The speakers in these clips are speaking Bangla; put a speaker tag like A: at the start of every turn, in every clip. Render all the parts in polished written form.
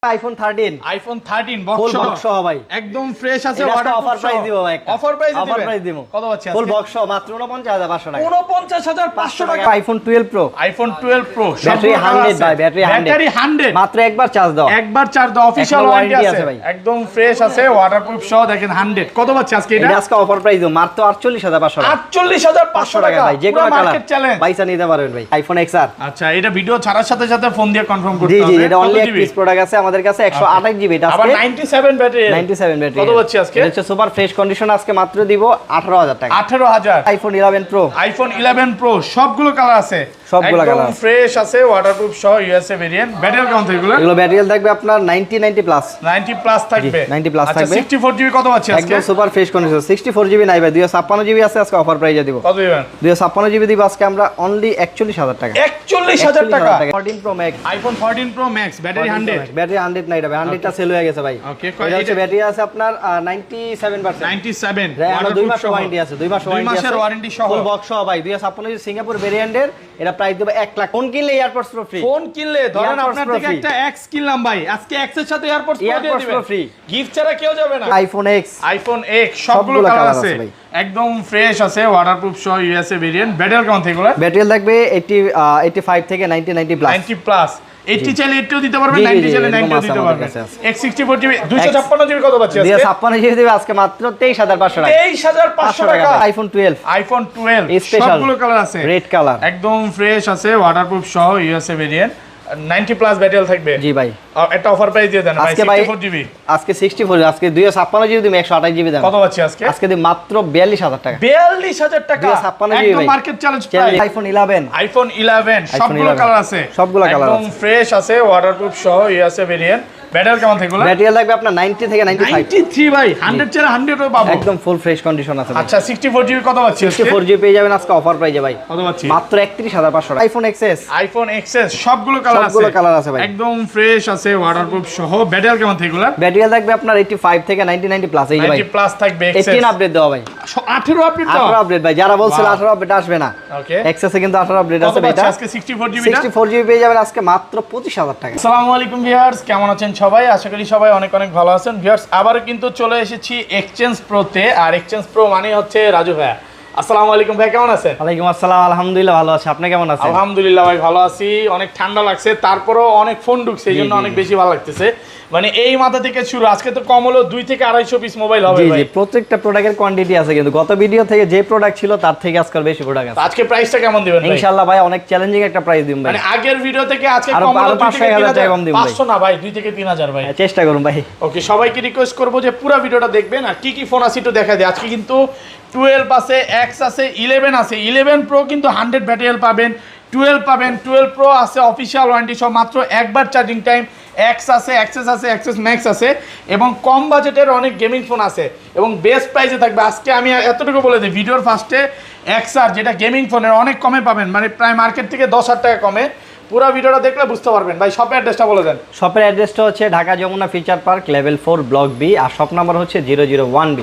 A: আইফোন 13
B: ফুল
A: বক্স সহ ভাই
B: একদম ফ্রেশ আছে
A: এটা অফার প্রাইস দিব ভাই
B: অফার প্রাইস
A: দিব
B: কত পাচ্ছি
A: ফুল বক্স সহ মাত্র 49500 টাকা
B: 49500 টাকা
A: আইফোন 12 প্রো ব্যাটারি 100 ভাই ব্যাটারি 100 মাত্র একবার চার্জ দাও
B: অফিশিয়াল ওয়ারেন্টি আছে ভাই একদম ফ্রেশ আছে ওয়াটারপ্রুফ সহ দেখেন 100 কত পাচ্ছি আজকে
A: এটা আজকে অফার প্রাইস দিব মাত্র 48500 টাকা
B: 48500 টাকা
A: ভাই যে কোনো
B: মার্কেট চ্যালেঞ্জ
A: পয়সা নিতে পারবেন ভাই আইফোন XR
B: আচ্ছা এটা ভিডিও ছাড়ার সাথে সাথে ফোন দিয়ে কনফার্ম করতে
A: জি
B: হবে
A: জি এটা অনলি এক পিস প্রোডাক্ট আছে আমাদের কাছে 128 জিবি এটা
B: আবার
A: আজকে
B: 97 ব্যাটারি
A: কত
B: পাচ্ছি আজকে
A: এটা হচ্ছে সুপার ফ্রেশ কন্ডিশন আজকে মাত্র দিব 18000 টাকা
B: 18000
A: আইফোন 11 প্রো
B: সবগুলো কালার আছে
A: সবগুলো কালার
B: একদম ফ্রেশ আছে ওয়াটারপ্রুফ সহ ইউএসএ ভেরিয়েন্ট ব্যাটারি কেমন থাকবে
A: এগুলো ব্যাটারি থাকবে আপনার 90 প্লাস
B: 90 প্লাস থাকবে
A: 90 প্লাস
B: আচ্ছা
A: থাকবে
B: 64 জিবি কত পাচ্ছি আজকে
A: একদম সুপার ফ্রেশ কন্ডিশন 64 জিবি নাই ভাই 256 জিবি আছে আজকে অফার প্রাইসে দিব
B: কত দিবেন
A: 256 জিবি দিব আজকে আমরা অনলি 41000 টাকা
B: 41000 টাকা
A: 14 pro max
B: iPhone 14 pro max battery 100
A: battery 100 নাই এটা 100 টা সেল হয়ে গেছে ভাই
B: ওকে
A: এটা হচ্ছে ব্যাটারি আছে আপনার 97%
B: 97
A: আমরা 2 মাস ওয়ারেন্টি আছে 2 মাস ওয়ারেন্টি আছে
B: 2 মাসের ওয়ারেন্টি সহ
A: ফুল বক্স সহ ভাই 256 সিঙ্গাপুর ভেরিয়েন্টের এটা প্রাইস দেব 1 লাখ ফোন কিনলে এয়ারপডস প্রো ফ্রি
B: ফোন কিনলে ধরেন আপনার থেকে একটা এক্স কিনলাম ভাই আজকে এক্স এর সাথে এয়ারপডস প্রো দিয়ে দিবেন
A: ফ্রি
B: গিফট ছাড়া কেউ যাবে না
A: আইফোন X
B: সবগুলো কালার আছে একদম ফ্রেশ আছে ওয়াটারপ্রুফ সহ ইউএসএ ভেরিয়েন্ট ব্যাটারি কেমন থাকবে
A: ব্যাটারি থাকবে 85 থেকে 90 প্লাস
B: 90 প্লাস 80 চাইলে 80 দিতে পারবেন 90 চাইলে 90 দিতে পারবেন X64 জিবি 256 জিবি কত পাচ্ছি আজকে
A: 256 জিবি দেবে আজকে মাত্র 23500 টাকা
B: 23500 টাকা
A: আইফোন 12
B: সবগুলো কালার আছে
A: রেড কালার
B: একদম ফ্রেশ আছে ওয়াটারপ্রুফ সহ ইউএসএ ভেরিয়েন্ট 90 প্লাস ব্যাটারি থাকবে
A: জি ভাই
B: একটা অফার প্রাইস দিয়ে দেন ভাই 64 জিবি
A: আজকে 64 আজকে 256 জিবি দিম 128 জিবি দাম
B: কত পাচ্ছি আজকে
A: আজকে দিম মাত্র 42000 টাকা
B: 42000 টাকা
A: 256 জিবি
B: একদম মার্কেট চ্যালেঞ্জ প্রাইস
A: আইফোন 11
B: সবগুলো কালার আছে
A: সবগুলো কালার
B: একদম ফ্রেশ আছে ওয়াটারপ্রুফ সহ ইউএসএ ভেরিয়েন্ট ব্যাটারি কেমন থাকবে
A: ব্যাটারি লাগবে আপনার 90 থেকে 95
B: 93 ভাই 100 চার 100 ও পাবো
A: একদম ফুল ফ্রেশ কন্ডিশন আছে
B: আচ্ছা 64 জিবি কত পাচ্ছি আজকে
A: 64 জিবি পেয়ে যাবেন আজকে অফার প্রাইসে ভাই
B: কত পাচ্ছি
A: মাত্র 31500 টাকা আইফোন XS
B: সবগুলো কালার আছে
A: ভাই
B: একদম ফ্রেশ আছে ওয়াটারপ্রুফ সহ ব্যাটারি কেমন থাকবে
A: ব্যাটারি লাগবে আপনার 85 থেকে 90 প্লাস এই ভাই
B: 90 প্লাস থাকবে
A: 18 আপডেট দেওয়া ভাই
B: 18 আপডেট দাও
A: 18 আপডেট ভাই যারা বলছিল 18 আপডেট আসবে না
B: ওকে
A: XS এ কিন্তু 18 আপডেট আছে এটা
B: আজকে 64 জিবি
A: 64 জিবি পেয়ে যাবেন আজকে মাত্র 25000 টাকা
B: আসসালামু আলাইকুম ভিউয়ার্স কেমন আছেন সবাই আশা করি সবাই অনেক অনেক ভালো আছেন ভিউয়ার্স আবারো কিন্তু চলে এসেছি এক্সচেঞ্জ প্রোতে আর এক্সচেঞ্জ প্রো মানে হচ্ছে রাজু ভাই আসসালামু আলাইকুম ভাই কেমন আছেন
A: ওয়ালাইকুম আসসালাম আলহামদুলিল্লাহ ভালো আছি আপনি কেমন আছেন
B: আলহামদুলিল্লাহ ভাই ভালো আছি অনেক ঠান্ডা লাগছে তারপরেও অনেক ফোন ঢুকছে এইজন্য অনেক বেশি ভালো লাগতেছে মানে এই মাথা থেকে শুরু আজকে তো কম হলো 2 থেকে 250 পিস মোবাইল হবে ভাই
A: জি প্রত্যেকটা প্রোডাক্টের কোয়ান্টিটি আছে কিন্তু গত ভিডিও থেকে যে প্রোডাক্ট ছিল তার থেকে আজকাল বেশি প্রোডাক্ট আছে
B: আজকে প্রাইসটা কেমন দিবেন ভাই
A: ইনশাআল্লাহ ভাই অনেক চ্যালেঞ্জিং একটা প্রাইস দিম ভাই
B: মানে আগের ভিডিও থেকে আজকে
A: আরো
B: কম হলো 2 থেকে
A: 500 টাকা কম দিম ভাই
B: 500 না ভাই 2 থেকে 3000 ভাই
A: চেষ্টা করুন ভাই
B: ওকে সবাইকে রিকোয়েস্ট করব যে পুরো ভিডিওটা দেখবেন আর কি কি ফোন আছে একটু দেখা দেয় আজকে কিন্তু 12 আছে X আছে 11 আছে 11 প্রো কিন্তু 100 ব্যাটারি পাবেন 12 পাবেন 12 প্রো আছে অফিশিয়াল ওয়ারেন্টি সহ মাত্র একবার চার্জিং টাইম X আছে Access আছে Access Max আছে এবং কম বাজেটের অনেক গেমিং ফোন আছে এবং বেস্ট প্রাইসে থাকবে আজকে আমি এতটুকু বলে দিই ভিডিওর ফার্স্টে XR যেটা গেমিং ফোনের অনেক কমে পাবেন মানে প্রায় মার্কেট থেকে 10000 টাকা কমে পুরো ভিডিওটা দেখলে বুঝতে পারবেন ভাই শপের অ্যাড্রেসটা বলে দেন
A: শপের অ্যাড্রেসটা হচ্ছে Dhaka Jamuna future park level 4 block B আর শপ নাম্বার হচ্ছে 001B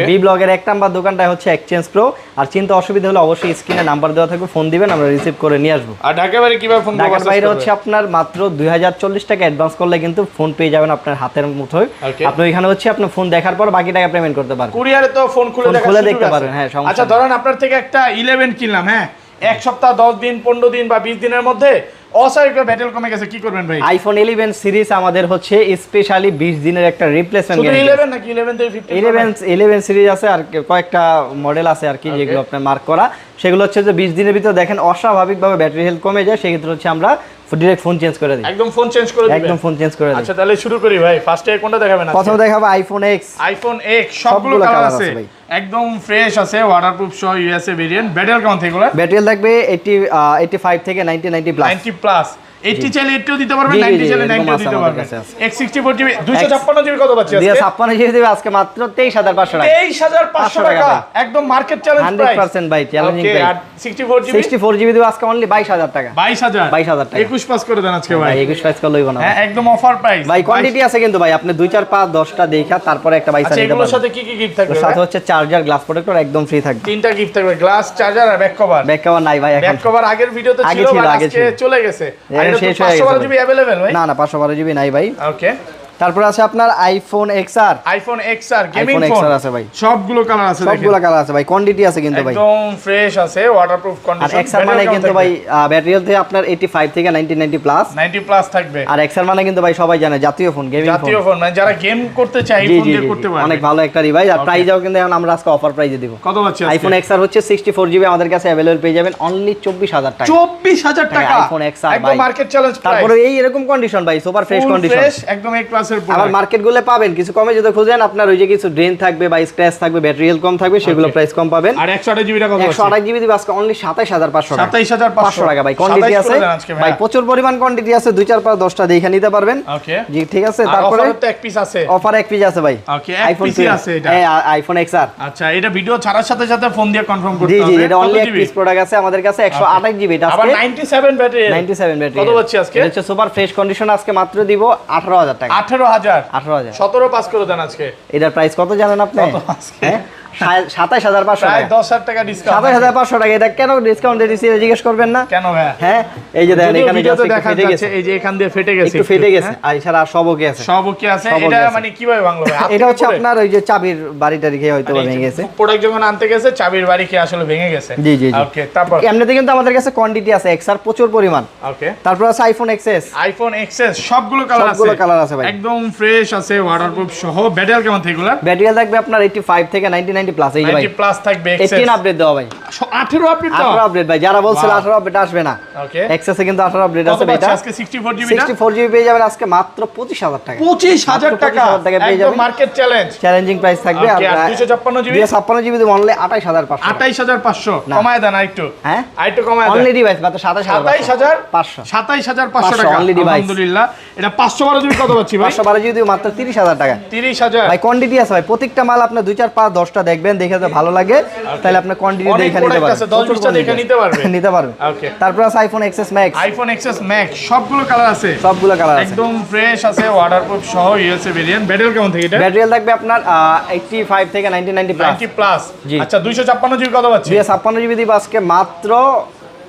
A: বি ব্লকের এক নাম্বার দোকানটা হচ্ছে এক্সচেঞ্জ প্রো আর চিন্তা অসুবিধা হলে অবশ্যই স্ক্রিনে নাম্বার দেওয়া থাকবে ফোন দিবেন আমরা রিসিভ করে নিয়ে আসবো
B: আর ঢাকা বাইরে কিভাবে ফোন
A: ঢাকার বাইরে হচ্ছে আপনার মাত্র 2040 টাকা অ্যাডভান্স করলে কিন্তু ফোন পেয়ে যাবেন আপনার হাতের মুঠোয় আপনি এখানে হচ্ছে আপনি ফোন দেখার পর বাকি টাকা পেমেন্ট করতে পারবেন
B: কুরিয়ারে তো ফোন খুলে
A: দেখতে পারবেন হ্যাঁ
B: আচ্ছা ধরেন আপনার থেকে একটা 11 কিনলাম হ্যাঁ এক সপ্তাহ 10 দিন 15 দিন বা 20 দিনের মধ্যে অসাইকে ব্যাটারি কমে গেছে কি করবেন ভাই
A: আইফোন 11 সিরিজ আমাদের হচ্ছে স্পেশালি 20 দিনের একটা রিপ্লেসমেন্ট
B: শুধু 11 নাকি 11 থেকে 15
A: 11 সিরিজ আছে আর কয়েকটা মডেল আছে আর কি যেগুলো আপনার মার্ক করা সেগুলো হচ্ছে যে 20 দিনের ভিতর দেখেন অস্বাভাবিকভাবে ব্যাটারি হেলথ কমে যায় সেই ক্ষেত্রে হচ্ছে আমরা ডাইরেক্ট ফোন চেঞ্জ করে দিই
B: একদম ফোন চেঞ্জ করে দিবেন
A: একদম ফোন চেঞ্জ করে দিই
B: আচ্ছা তাহলে শুরু করি ভাই ফার্স্টে কোনটা দেখাবেন আজকে
A: প্রথমে দেখাবো আইফোন
B: X সবগুলো কালার আছে একদম ফ্রেশ আছে ওয়াটারপ্রুফ সহ ইউএসএ ভেরিয়েন্ট ব্যাটারি কেমন থাকবে
A: ব্যাটারি লাগবে 85 থেকে 90 প্লাস
B: 90 প্লাস 80 চাইলে 80 দিতে পারবেন 90 চাইলে 90 দিতে পারবেন X64 জিবি 256 জিবি কত পাচ্ছি আজকে
A: 256 জিবি দেবে আজকে মাত্র 23500 টাকা
B: 23500 টাকা একদম মার্কেট চ্যালেঞ্জ প্রাইস
A: 100% ভাই চ্যালেঞ্জিং প্রাইস
B: আর 64
A: জিবি দেবে আজকে অনলি 22000 টাকা
B: 22000 টাকা 21 পাস করে দেন আজকে ভাই
A: 21 পাস করে লইব না
B: হ্যাঁ একদম অফার প্রাইস
A: ভাই কোয়ান্টিটি আছে কিন্তু ভাই আপনি 2 4 5 10টা দেখা তারপরে একটা বাইসা নিতে পারবেন
B: এগুলোর সাথে কি কি গিফট থাকবে
A: সাথে হচ্ছে চার্জার গ্লাস প্রোটেক্টর একদম ফ্রি থাকবে
B: তিনটা গিফট থাকবে গ্লাস চার্জার আর ব্যাক কভার
A: নাই ভাই এখন
B: ব্যাক কভার আগের ভিডিওতে ছিল আর আজকে চলে গেছে আর
A: শেষ হয়ে গেছে
B: 512 জিবি अवेलेबल ভাই?
A: না 512 জিবি নাই ভাই।
B: ওকে,
A: তারপর আছে আপনার iPhone XR।
B: IPhone XR gaming
A: iPhone
B: phone
A: XR আছে ভাই,
B: সবগুলো কালার আছে, দেখেন
A: সবগুলো কালার আছে ভাই, কোয়ান্টিটি আছে কিন্তু ভাই,
B: একদম ফ্রেশ আছে, ওয়াটারপ্রুফ
A: আর
B: কন্ডিশন।
A: XR মানে কিন্তু ভাই ব্যাটারি হেলথ আপনার 85 থেকে 90 প্লাস
B: 90 প্লাস থাকবে।
A: আর XR মানে কিন্তু ভাই সবাই জানে জাতীয় ফোন, গেমিং ফোন,
B: জাতীয় ফোন, মানে যারা গেম করতে চায় এই ফোন দিয়ে করতে পারবে।
A: অনেক ভালো একটা ডিভাইস। আর প্রাইসও কিন্তু এখন আমরা আজকে অফার প্রাইসে দিব।
B: কত পাচ্ছি আজকে?
A: আইফোন XR হচ্ছে 64 জিবি আমাদের কাছে अवेलेबल পেয়ে যাবেন অনলি 24000 টাকা।
B: 24000 টাকা
A: আইফোন XR
B: একদম মার্কেট চ্যালেঞ্জ প্রাইস।
A: তারপরে এই এরকম কন্ডিশন ভাই, সুপার ফ্রেশ কন্ডিশন,
B: ফ্রেশ একদম এক ক্লাসের
A: আবার
B: প্রোডাক্ট।
A: মার্কেট গুলো পাবেন কিছু কমে, যদি খুঁজেন আপনার ওই যে কিছু ড্রেন থাকবে বা স্ক্র্যাচ থাকবে, ব্যাটারি হেলথ কম থাকবে, সেগুলো প্রাইস কম পাবেন।
B: আর 128 জিবি টাকা কত?
A: 128 জিবি দিবে আজকে অনলি 27500 টাকা।
B: 27500
A: টাকা ভাই, কোয়ান্টিটি আছে ভাই, প্রচুর পরিমাণ কোয়ান্টিটি আছে, 2 4 5 10টা দেখে নিতে পারবেন।
B: ওকে
A: জি ঠিক আছে।
B: তারপরে
A: তারপরে
B: অফারে তো এক পিস আছে,
A: অফার এক পিস আছে ভাই।
B: ওকে, এক
A: আইফোন
B: পিসই আছে এটা।
A: হ্যাঁ আইফোন XR।
B: আচ্ছা, এটা ভিডিও ছাড়ার সাথে সাথে ফোন দিয়ে কনফার্ম করতে
A: জি
B: হবে।
A: জি, এটা অনলি এক পিস প্রোডাক্ট আছে আমাদের কাছে 128 জিবি, এটা
B: আবার
A: আজকে
B: 97 ব্যাটারি।
A: 97 ব্যাটারি।
B: কত পাচ্ছি আজকে?
A: এটা হচ্ছে সুপার ফ্রেশ কন্ডিশন, আজকে মাত্র দিব 18000 টাকা।
B: 18000
A: 18000
B: 17 পাস করে দেন আজকে।
A: এটার প্রাইস কত জানেন আপনি?
B: কত আজকে?
A: হ্যাঁ 27500
B: প্রায়
A: টাকা।
B: 10000 টাকা ডিসকাউন্ট।
A: 27500 টাকা। এটা কেন ডিসকাউন্ট দিয়েছি জিজ্ঞেস করবেন না?
B: কেন ভাই?
A: হ্যাঁ এই যে দেখেন এখানে
B: ভিডিওতে
A: just একটু
B: দেখা
A: ফেটে
B: যাচ্ছে,
A: গেছে,
B: এই যে এখান দিয়ে ফেটে গেছে,
A: একটু ফেটে গেছে, আর এছাড়া আর সব ওকে আছে।
B: সব ওকে আছে।
A: সব
B: এটা
A: ওকে আছে।
B: মানে কিভাবে ভাঙলো ভাই?
A: এটা হচ্ছে আপনার ওই যে চাবির বাড়িটা রেখে হয়তো ভেঙে গেছে।
B: প্রোডাক্ট যখন আনতে গেছে চাবির বাড়ি কি আসলে ভেঙে গেছে।
A: জি জি জি।
B: ওকে, তারপর
A: এমনিতে কিন্তু আমাদের কাছে কোয়ান্টিটি আছে XR প্রচুর পরিমাণ।
B: ওকে,
A: তারপর আছে আইফোন XS।
B: আইফোন XS সবগুলো কালার আছে,
A: সবগুলো কালার আছে ভাই,
B: একদম ফ্রেশ আছে, ওয়াটারপ্রুফ সহ। ব্যাটারি কেমন থাকে এগুলা?
A: ব্যাটারি থাকবে আপনার 85 থেকে 90 প্লাস। এই যে ভাই
B: 90 প্লাস থাকবে।
A: 18 আপডেট দেওয়া ভাই,
B: 18 আপডেট দাও।
A: 18 আপডেট ভাই, যারা বলছিল 18 আপডেট আসবে না,
B: ওকে,
A: XS এ কিন্তু 18 আপডেট
B: কত
A: আছে ভাই।
B: পাচ্ছি
A: এটা
B: আজকে? 64 জিবি না?
A: 64 জিবি পেয়ে যাবেন আজকে মাত্র 25000 টাকা।
B: 25000 টাকা
A: 25000 টাকা পেয়ে
B: একদম
A: যাবেন,
B: মার্কেট চ্যালেঞ্জ।
A: চ্যালেঞ্জিং প্রাইস থাকবে।
B: ওকে, আর 256 জিবি?
A: 256 জিবি দিব অনলি 28500।
B: 28500 কমায় দেন আরেকটু।
A: হ্যাঁ
B: আরেকটু কমায় দেন।
A: অনলি ডিভাইস মাত্র 27500।
B: 27500 টাকা।
A: only device।
B: আলহামদুলিল্লাহ। এটা 512 জিবি কত পাচ্ছি ভাই?
A: 512 জিবি দিব মাত্র 30000 টাকা।
B: 30000
A: ভাই কোয়ান্টিটি আছে ভাই, প্রত্যেকটা মাল আপনি 2 4 5 10টা দেখবেন, দেখে যদি ভালো লাগে তাহলে আপনি কোয়ান্টিটি
B: অনেক
A: দেখে নিতে
B: product
A: পারবেন,
B: আছে, 10 20 টা দেখে নিতে পারবে।
A: নিতে পারবেন।
B: ওকে,
A: তারপর আছে iPhone XS Max।
B: IPhone XS Max সবগুলো কালার আছে,
A: সবগুলো কালার আছে,
B: একদম ফ্রেশ আছে, ওয়াটারপ্রুফ সহ। USA variant. ব্যাটারি কেমন থাকে এটা?
A: ব্যাটারি থাকবে আপনার 85 থেকে 90 প্লাস।
B: 90 প্লাস।
A: জি।
B: আচ্ছা, 256 জিবি কত পাচ্ছি?
A: 256 জিবি দিব আজকে মাত্র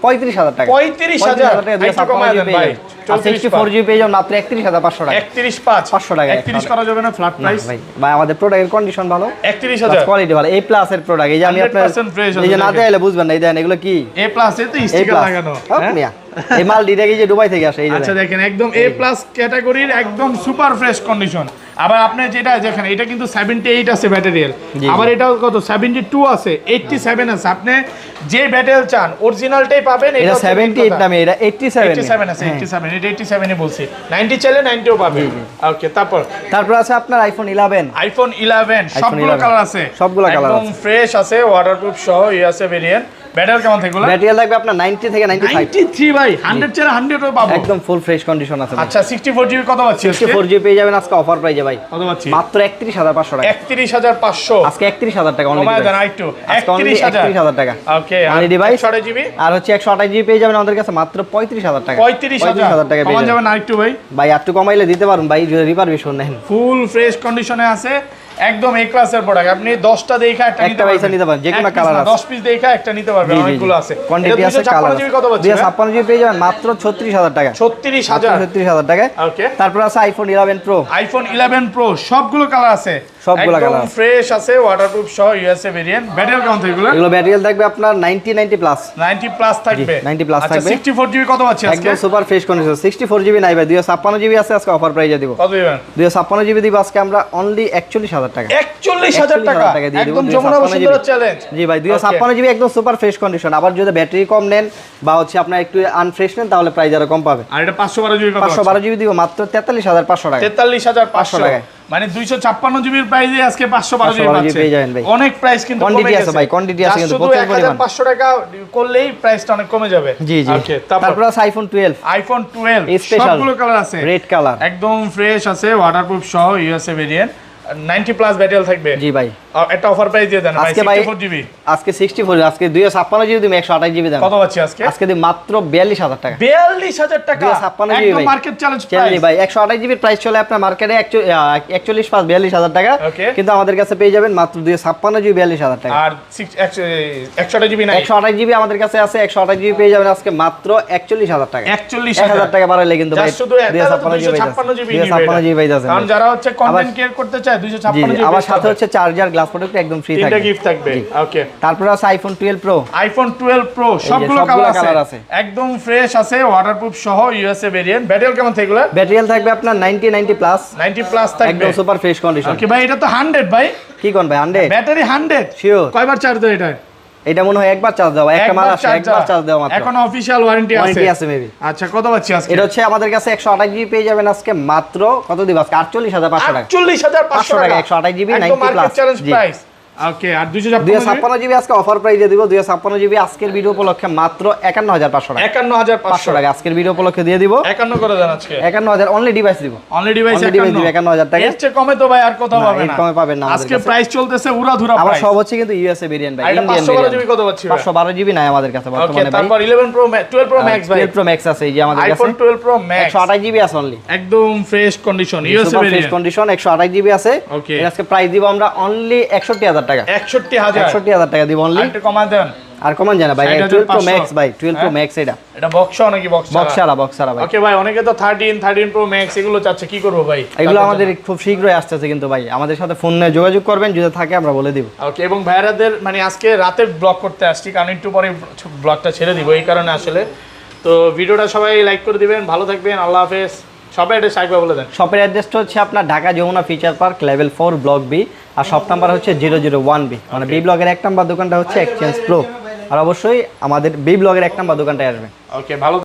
A: 35000 টাকা।
B: 35000
A: টাকা
B: একটু কমায় দেন ভাই।
A: 64 জিবি পেয়ে যাবেন মাত্র 31500 টাকা।
B: 31500
A: টাকা।
B: 31 করা যাবে না ফ্ল্যাট প্রাইস?
A: ভাই ভাই আমাদের প্রোডাক্টের কন্ডিশন ভালো,
B: 31000
A: কোয়ালিটি ভালো, A প্লাস এর প্রোডাক্ট। এই যে আমি আপনার
B: 100% fresh
A: এই যে
B: আছে,
A: না দেখাইলে বুঝবেন না, এই দেখেন এগুলো কি
B: এ প্লাস এ তো
A: A
B: স্টিকার
A: প্লাস
B: লাগানো। হ্যাঁ?
A: এই মাল ডিরেক্ট এই যে দুবাই থেকে আসে। এই যে
B: আচ্ছা দেখেন, একদম এ প্লাস ক্যাটাগরির, একদম সুপার ফ্রেশ কন্ডিশন। আবার আপনি যেটা দেখেন, এটা কিন্তু 78 আছে ব্যাটারিয়াল, আবার এটাও কত 72 আছে, 87 আছে। আপনি যে ব্যাটারি চান অরিজিনালটাই পাবেন।
A: এটা 78 নামে, এটা 87
B: 87 আছে, 87 এটা 87 এ বলছি। 90 চাইলে 90ও পাবেন। ওকে, তারপর
A: আছে আপনার আইফোন 11।
B: আইফোন 11 সবগুলো কালার আছে,
A: সবগুলো কালার
B: একদম ফ্রেশ আছে, ওয়াটারপ্রুফ সহ। আছে ভেরিয়েন্ট। ব্যাটারি কেমন থাকে?
A: ব্যাটারি লাগবে আপনার 90 থেকে 95।
B: 93 ভাই, 100 চাইলে 100ও পাবো,
A: একদম ফুল ফ্রেশ কন্ডিশন আছে।
B: আচ্ছা, 64 জিবি কত পাচ্ছি?
A: 64 জিবি পেয়ে যাবেন আজকে অফার প্রাইসে ভাই,
B: কত পাচ্ছি?
A: মাত্র 31500 টাকা।
B: 31500
A: আজকে 31000 টাকা অনলি।
B: কমায় দেন আরেকটু,
A: 31000 টাকা।
B: ওকে,
A: অনলি ডিভাইস।
B: 128 জিবি
A: আর হচ্ছে 128 জিবি পেয়ে যাবেন আমাদের কাছে মাত্র 35000 টাকা।
B: 35000
A: টাকা পেয়ে
B: কমান
A: যাবেন
B: যাবেন আরেকটু ভাই।
A: ভাই একটু কমাইলে দিতে পারুন ভাই, রিপারবিশন নেন।
B: ফুল ফ্রেশ কন্ডিশনে আছে, একদম এ ক্লাসের প্রোডাক্ট। আপনি 10টা দেখা একটা
A: একটা পয়সা নিতে পারবেন, যে কোনো কালার আছে।
B: 10 পিস দেখা একটা নিতে পারবেন, অনেকগুলো আছে।
A: কোয়ান্টিটি আছে, কালার আছে।
B: কত পাচ্ছেন?
A: 256 জিবি পেয়ে যাবেন মাত্র 36000 টাকা।
B: 36000
A: টাকা।
B: ওকে,
A: তারপর আছে আইফোন 11 প্রো।
B: আইফোন 11 প্রো সবগুলো কালার আছে,
A: সবগুলো কালার
B: একদম ফ্রেশ আছে, ওয়াটারপ্রুফ সহ। USA variant. ব্যাটারি কেমন থাকে এগুলো?
A: এগুলো ব্যাটারি থাকবে আপনার 90 প্লাস।
B: 90 প্লাস থাকবে,
A: 90 প্লাস
B: আচ্ছা,
A: থাকবে।
B: 64 জিবি কত পাচ্ছি আজকে?
A: একদম সুপার ফ্রেশ কন্ডিশন। 64 জিবি নাই ভাই, 256 জিবি আছে আজকে অফার প্রাইসে দিব।
B: কত দিবেন?
A: 256 জিবি দিব আজকে আমরা অনলি 41000 টাকা।
B: 41000 টাকা
A: দিয়ে দিব।
B: একদম যমুনা বসুন্ধরা চ্যালেঞ্জ।
A: জি ভাই, 256 জিবি একদম সুপার ফ্রেশ কন্ডিশন। আবার যদি ব্যাটারি কম নেন বা হচ্ছে আপনার একটু আনফ্রেশ নেন তাহলে প্রাইস আরো কম পাবে।
B: আর এটা 512 জিবি কত?
A: 512 জিবি দিব মাত্র 43500 টাকা।
B: 43500
A: টাকা।
B: মানে 256 জিবির প্রাইসে আজকে 512 জিবি
A: 512 জিবি পেয়ে যাবেন
B: পাচ্ছেন।
A: ভাই।
B: অনেক প্রাইস কিন্তু কমে
A: কোয়ান্টিটি
B: গেছে
A: আছে ভাই, কোয়ান্টিটি আছে কিন্তু
B: শুধু
A: প্রচুর পরিমাণ।
B: 1500 টাকা করলেই প্রাইসটা অনেক কমে যাবে।
A: জি জি।
B: ওকে,
A: তারপর আছে আইফোন 12।
B: আইফোন 12
A: স্পেশাল
B: সবগুলো কালার আছে,
A: রেড কালার,
B: একদম ফ্রেশ আছে, ওয়াটারপ্রুফ সহ। USA variant. 90 প্লাস ব্যাটারি থাকবে।
A: জি ভাই।
B: একটা অফার প্রাইস দিয়ে দেন ভাই,
A: আজকে ভাই
B: 64 জিবি।
A: আজকে 64, আজকে 256 জিবি দিম, 128 জিবি দাম।
B: কত পাচ্ছি আজকে?
A: আজকে দিই মাত্র 42000 টাকা।
B: 42000 টাকা
A: 256 জিবি
B: একদম মার্কেট চ্যালেঞ্জ প্রাইস
A: ভাই। 128 জিবির প্রাইস চলে আপনার মার্কেটে 41 প্লাস 42000 টাকা,
B: ওকে।
A: কিন্তু আমাদের কাছে পেয়ে যাবেন মাত্র 256 জিবি 42000 টাকা।
B: আর 128 জিবি নাই?
A: 128 জিবি আমাদের কাছে আছে, 128 জিবি পেয়ে যাবেন আজকে মাত্র 41000 টাকা।
B: 41000
A: টাকা বাড়াইলে কিন্তু ভাই
B: শুধু 256 জিবি
A: 256 জিবি পাইতেছেন।
B: কারণ যারা হচ্ছে কন্টেন্ট ক্রিয়েট করতে চায় 256 জিবি।
A: আবার সাথে হচ্ছে চার্জার, গ্লাস প্রোটেক্টর একদম ফ্রি থাকবে,
B: তিনটা গিফট থাকবে। ওকে।
A: তারপর আছে আইফোন 12 প্রো।
B: আইফোন 12 প্রো সবগুলো কালার আছে, একদম ফ্রেশ আছে, ওয়াটারপ্রুফ সহ, ইউএসএ ভেরিয়েন্ট। ব্যাটারি কেমন থাকবে?
A: ব্যাটারি থাকবে আপনার 90 প্লাস
B: 90 প্লাস থাকবে,
A: একদম সুপার ফ্রেশ কন্ডিশন।
B: ওকে ভাই, এটা তো 100 ভাই।
A: কি কোন ভাই 100?
B: Battery 100
A: sure.
B: কয়বার চার্জ দেয় এটা?
A: এটা মনে হয় একবার চার্জ দাও, একটা মাল আসে একবার চার্জ দাও মাত্র।
B: এখন অফিশিয়াল ওয়ারেন্টি আছে
A: মেবি।
B: আচ্ছা, কত পাচ্ছি আজকে?
A: এটা হচ্ছে আমাদের কাছে 128 জিবি পেয়ে যাবেন আজকে মাত্র কত দিব আজকে? 48500 টাকা।
B: 48500 টাকা
A: 128 জিবি 90
B: একদম
A: প্লাস
B: মার্কেট চ্যালেঞ্জ প্রাইস। ওকে। আর
A: 256 জিবি আজকে অফার প্রাইসে দিব। 256 জিবি আজকের ভিডিও উপলক্ষে মাত্র 51500 টাকা।
B: 51500
A: টাকা আজকের ভিডিও উপলক্ষে দিয়ে দিব।
B: 51 করে দেন আজকে।
A: 51000 অনলি ডিভাইস দিব।
B: অনলি ডিভাইস
A: 51000 টাকা।
B: এর চেয়ে কমে তো ভাই আর কোথাও পাবেন না।
A: এর কমে পাবেন না আমাদের
B: আজকে
A: কাছে।
B: প্রাইস চলতেছে উড়াধুরা
A: আবার
B: প্রাইস।
A: সব হচ্ছে কিন্তু ইউএসএ ভেরিয়েন্ট ভাই, ইন্ডিয়ান
B: 512 জিবি কত পাচ্ছি ভাই?
A: 512 জিবি নাই আমাদের কাছে
B: ওকে।
A: বর্তমানে ভাই।
B: তারপর 11 প্রো 12 প্রো ম্যাক্স ভাই।
A: 12 প্রো ম্যাক্স আছে এই যে আমাদের কাছে।
B: আইফোন 12 প্রো ম্যাক্স
A: 128 জিবি আছে অনলি,
B: একদম fresh condition, USA
A: fresh
B: variant,
A: condition 128 GB আছে।
B: ওকে।
A: এর আজকে প্রাইস দিব আমরা অনলি 61000 টাকা।
B: 61000
A: 61000 টাকা দিব অনলি।
B: একটু কমা দেন।
A: আর কমান জানা ভাই 12 প্রো ম্যাক্স ভাই, 12 প্রো ম্যাক্স এটা।
B: এটা বক্স নাকি বক্স
A: বক্সারা ভাই।
B: ওকে ভাই, অনেকে তো 13 প্রো ম্যাক্স এগুলো চাচ্ছে, কি করব ভাই?
A: এগুলো আমাদের খুব শীঘ্রই আসতেছে কিন্তু ভাই, আমাদের সাথে ফোনে যোগাযোগ করবেন, যদি থাকে আমরা বলে দিব।
B: ওকে। এবং ভাইরাদের মানে আজকে রাতে ব্লগ করতে আসছি, কারণ একটু পরে ব্লগটা ছেড়ে দিব, এই কারণে আসলে। তো ভিডিওটা সবাই লাইক করে দিবেন, ভালো থাকবেন, আল্লাহ হাফেজ। সবাই এটা সাইবা বলে দেন।
A: শপের অ্যাড্রেসটা হচ্ছে আপনার Dhaka Jamuna future park level 4 block B, আর শপ নাম্বার হচ্ছে 001B, মানে বি ব্লগের 1 নাম্বার দোকানটা হচ্ছে এক্সচেঞ্জ প্রো। আর অবশ্যই আমাদের বি ব্লগের 1 নাম্বার দোকানটায় আসবেন।
B: ওকে, ভালো